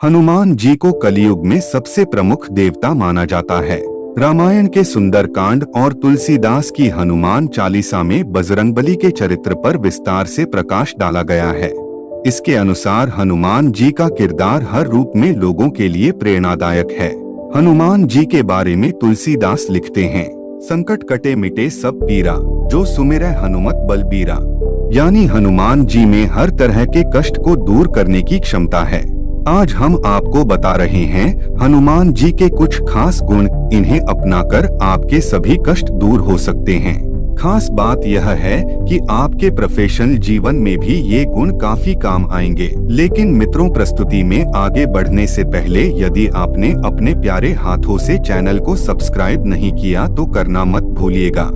हनुमान जी को कलियुग में सबसे प्रमुख देवता माना जाता है। रामायण के सुंदरकांड और तुलसीदास की हनुमान चालीसा में बजरंगबली के चरित्र पर विस्तार से प्रकाश डाला गया है। इसके अनुसार हनुमान जी का किरदार हर रूप में लोगों के लिए प्रेरणादायक है। हनुमान जी के बारे में तुलसीदास लिखते हैं, संकट कटे मिटे सब पीरा, जो सुमिरै हनुमत बलबीरा। यानी हनुमान जी में हर तरह के कष्ट को दूर करने की क्षमता है। आज हम आपको बता रहे हैं हनुमान जी के कुछ खास गुण, इन्हें अपनाकर आपके सभी कष्ट दूर हो सकते हैं। खास बात यह है कि आपके प्रोफेशनल जीवन में भी ये गुण काफी काम आएंगे। लेकिन मित्रों, प्रस्तुति में आगे बढ़ने से पहले यदि आपने अपने प्यारे हाथों से चैनल को सब्सक्राइब नहीं किया तो करना मत भूलिएगा।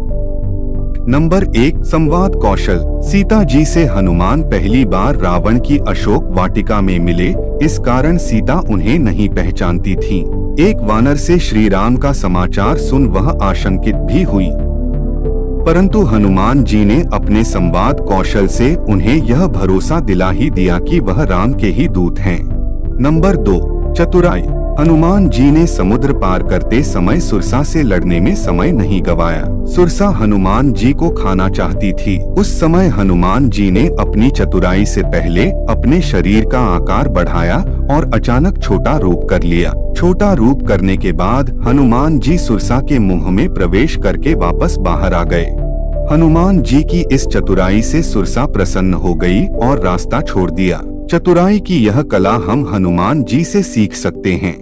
नंबर 1, संवाद कौशल। सीता जी से हनुमान पहली बार रावण की अशोक वाटिका में मिले, इस कारण सीता उन्हें नहीं पहचानती थी। एक वानर से श्री राम का समाचार सुन वह आशंकित भी हुई, परंतु हनुमान जी ने अपने संवाद कौशल से उन्हें यह भरोसा दिला ही दिया कि वह राम के ही दूत हैं। नंबर 2, चतुराई। हनुमान जी ने समुद्र पार करते समय सुरसा से लड़ने में समय नहीं गवाया। सुरसा हनुमान जी को खाना चाहती थी। उस समय हनुमान जी ने अपनी चतुराई से पहले अपने शरीर का आकार बढ़ाया और अचानक छोटा रूप कर लिया। छोटा रूप करने के बाद हनुमान जी सुरसा के मुंह में प्रवेश करके वापस बाहर आ गए। हनुमान जी की इस चतुराई से सुरसा प्रसन्न हो गई और रास्ता छोड़ दिया। चतुराई की यह कला हम हनुमान जी से सीख सकते हैं।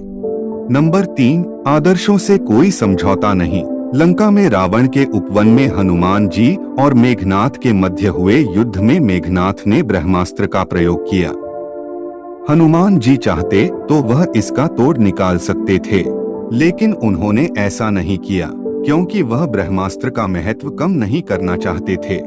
नंबर 3, आदर्शों से कोई समझौता नहीं। लंका में रावण के उपवन में हनुमान जी और मेघनाथ के मध्य हुए युद्ध में मेघनाथ ने ब्रह्मास्त्र का प्रयोग किया। हनुमान जी चाहते तो वह इसका तोड़ निकाल सकते थे, लेकिन उन्होंने ऐसा नहीं किया क्योंकि वह ब्रह्मास्त्र का महत्व कम नहीं करना चाहते थे।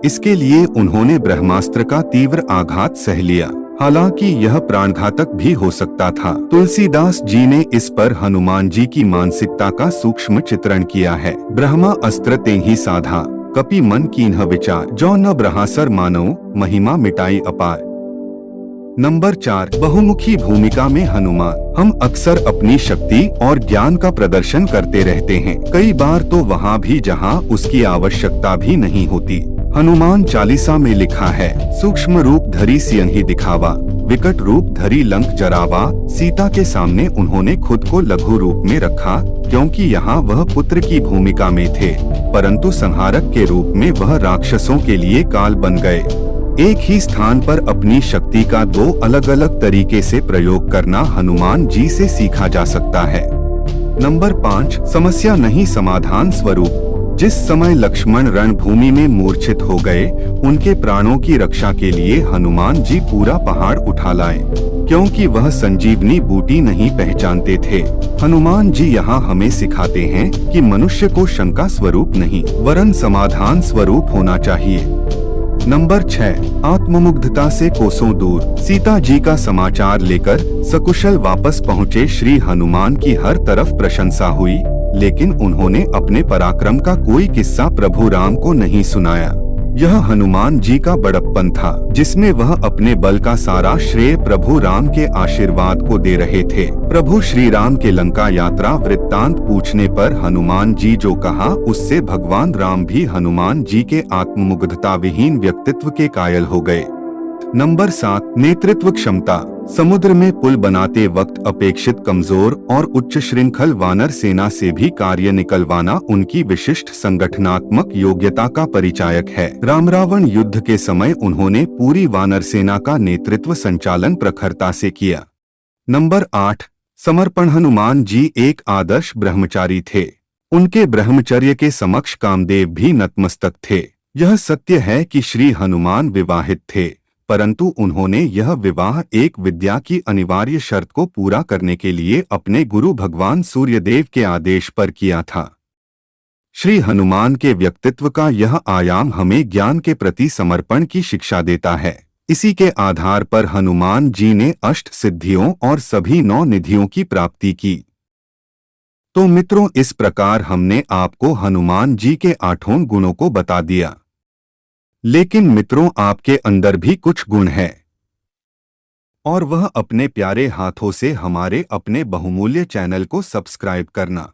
इसके लिए उन्होंने ब्रह्मास्त्र का तीव्र आघात सह लिया, हालांकि यह प्राणघातक भी हो सकता था। तुलसीदास जी ने इस पर हनुमान जी की मानसिकता का सूक्ष्म चित्रण किया है। ब्रह्मा अस्त्र तेहि साधा, कपि मन कीन्ह विचार, जो न ब्रहासर मानव, महिमा मिटाई अपार। नंबर 4, बहुमुखी भूमिका में हनुमान। हम अक्सर अपनी शक्ति और ज्ञान का प्रदर्शन करते रहते हैं, कई बार तो वहाँ भी जहाँ उसकी आवश्यकता भी नहीं होती। हनुमान चालीसा में लिखा है, सूक्ष्म रूप धरी सियहि दिखावा, विकट रूप धरी लंक जरावा। सीता के सामने उन्होंने खुद को लघु रूप में रखा क्योंकि यहाँ वह पुत्र की भूमिका में थे, परंतु संहारक के रूप में वह राक्षसों के लिए काल बन गए। एक ही स्थान पर अपनी शक्ति का 2 अलग अलग तरीके से प्रयोग करना हनुमान जी से सीखा जा सकता है। नंबर 5, समस्या नहीं समाधान स्वरूप। जिस समय लक्ष्मण रणभूमि में मूर्छित हो गए, उनके प्राणों की रक्षा के लिए हनुमान जी पूरा पहाड़ उठा लाए, क्योंकि वह संजीवनी बूटी नहीं पहचानते थे। हनुमान जी यहाँ हमें सिखाते हैं कि मनुष्य को शंका स्वरूप नहीं वरन समाधान स्वरूप होना चाहिए। नंबर 6, आत्ममुग्धता से कोसों दूर। सीता जी का समाचार लेकर सकुशल वापस पहुँचे श्री हनुमान की हर तरफ प्रशंसा हुई, लेकिन उन्होंने अपने पराक्रम का कोई किस्सा प्रभु राम को नहीं सुनाया। यह हनुमान जी का बड़प्पन था, जिसमें वह अपने बल का सारा श्रेय प्रभु राम के आशीर्वाद को दे रहे थे। प्रभु श्री राम के लंका यात्रा वृत्तांत पूछने पर हनुमान जी जो कहा, उससे भगवान राम भी हनुमान जी के आत्ममुग्धता विहीन व्यक्तित्व के कायल हो गए। नंबर 7, नेतृत्व क्षमता। समुद्र में पुल बनाते वक्त अपेक्षित कमजोर और उच्च श्रृंखल वानर सेना से भी कार्य निकलवाना उनकी विशिष्ट संगठनात्मक योग्यता का परिचायक है। राम रावण युद्ध के समय उन्होंने पूरी वानर सेना का नेतृत्व संचालन प्रखरता से किया। नंबर 8, समर्पण। हनुमान जी एक आदर्श ब्रह्मचारी थे। उनके ब्रह्मचर्य के समक्ष कामदेव भी नतमस्तक थे। यह सत्य है कि श्री हनुमान विवाहित थे, परंतु उन्होंने यह विवाह एक विद्या की अनिवार्य शर्त को पूरा करने के लिए अपने गुरु भगवान सूर्यदेव के आदेश पर किया था। श्री हनुमान के व्यक्तित्व का यह आयाम हमें ज्ञान के प्रति समर्पण की शिक्षा देता है। इसी के आधार पर हनुमान जी ने अष्ट सिद्धियों और सभी 9 निधियों की प्राप्ति की। तो मित्रों, इस प्रकार हमने आपको हनुमान जी के 8 गुणों को बता दिया। लेकिन मित्रों, आपके अंदर भी कुछ गुण है। और वह अपने प्यारे हाथों से हमारे अपने बहुमूल्य चैनल को सब्सक्राइब करना।